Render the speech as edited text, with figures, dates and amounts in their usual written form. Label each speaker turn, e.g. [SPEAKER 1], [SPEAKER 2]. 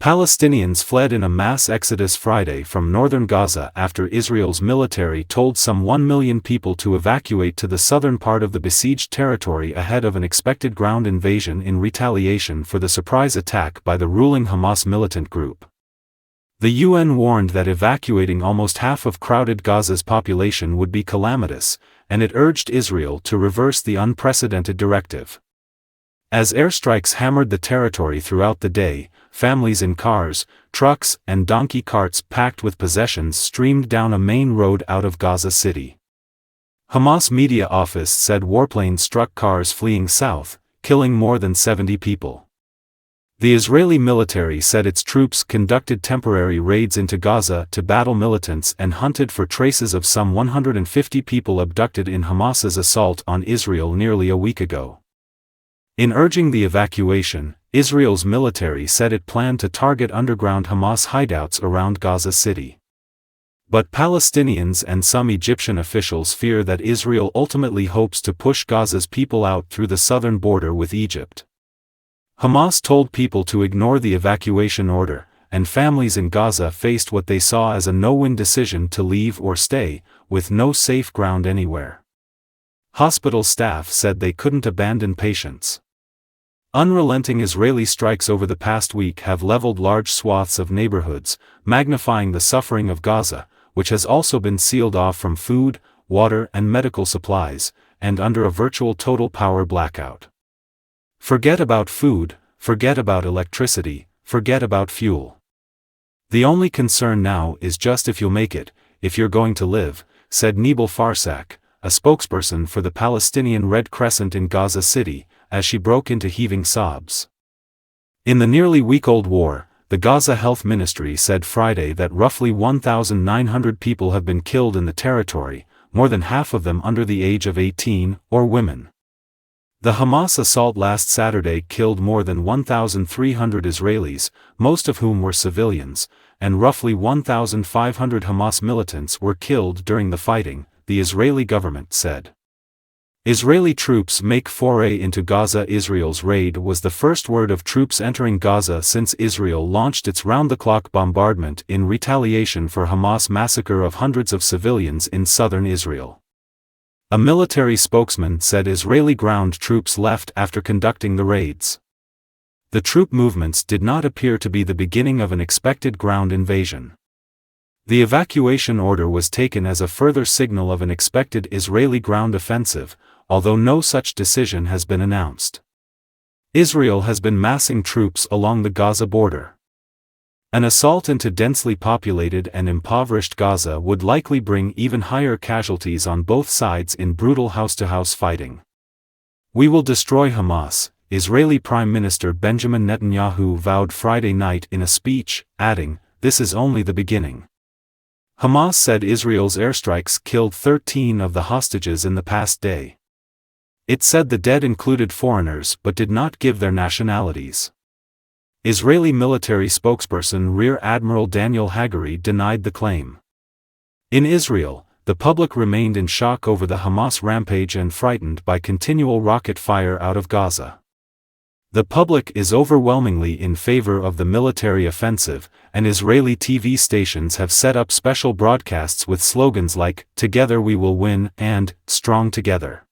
[SPEAKER 1] Palestinians fled in a mass exodus Friday from northern Gaza after Israel's military told some 1 million people to evacuate to the southern part of the besieged territory ahead of an expected ground invasion in retaliation for the surprise attack by the ruling Hamas militant group. The UN warned that evacuating almost half of crowded Gaza's population would be calamitous, and it urged Israel to reverse the unprecedented directive. As airstrikes hammered the territory throughout the day, families in cars, trucks, and donkey carts packed with possessions streamed down a main road out of Gaza City. Hamas media office said warplanes struck cars fleeing south, killing more than 70 people. The Israeli military said its troops conducted temporary raids into Gaza to battle militants and hunted for traces of some 150 people abducted in Hamas's assault on Israel nearly a week ago. In urging the evacuation, Israel's military said it planned to target underground Hamas hideouts around Gaza City. But Palestinians and some Egyptian officials fear that Israel ultimately hopes to push Gaza's people out through the southern border with Egypt. Hamas told people to ignore the evacuation order, and families in Gaza faced what they saw as a no-win decision to leave or stay, with no safe ground anywhere. Hospital staff said they couldn't abandon patients. Unrelenting Israeli strikes over the past week have leveled large swaths of neighborhoods, magnifying the suffering of Gaza, which has also been sealed off from food, water and medical supplies, and under a virtual total power blackout. Forget about food, forget about electricity, forget about fuel. The only concern now is just if you'll make it, if you're going to live, said Nibal Farsak, a spokesperson for the Palestinian Red Crescent in Gaza City, as she broke into heaving sobs. In the nearly week-old war, the Gaza Health Ministry said Friday that roughly 1,900 people have been killed in the territory, more than half of them under the age of 18, or women. The Hamas assault last Saturday killed more than 1,300 Israelis, most of whom were civilians, and roughly 1,500 Hamas militants were killed during the fighting, the Israeli government said. Israeli troops make foray into Gaza. Israel's raid was the first word of troops entering Gaza since Israel launched its round-the-clock bombardment in retaliation for Hamas' massacre of hundreds of civilians in southern Israel. A military spokesman said Israeli ground troops left after conducting the raids. The troop movements did not appear to be the beginning of an expected ground invasion. The evacuation order was taken as a further signal of an expected Israeli ground offensive, although no such decision has been announced. Israel has been massing troops along the Gaza border. An assault into densely populated and impoverished Gaza would likely bring even higher casualties on both sides in brutal house-to-house fighting. "We will destroy Hamas," Israeli Prime Minister Benjamin Netanyahu vowed Friday night in a speech, adding, "This is only the beginning." Hamas said Israel's airstrikes killed 13 of the hostages in the past day. It said the dead included foreigners but did not give their nationalities. Israeli military spokesperson Rear Admiral Daniel Hagari denied the claim. In Israel, the public remained in shock over the Hamas rampage and frightened by continual rocket fire out of Gaza. The public is overwhelmingly in favor of the military offensive, and Israeli TV stations have set up special broadcasts with slogans like, "Together we will win," and "Strong Together."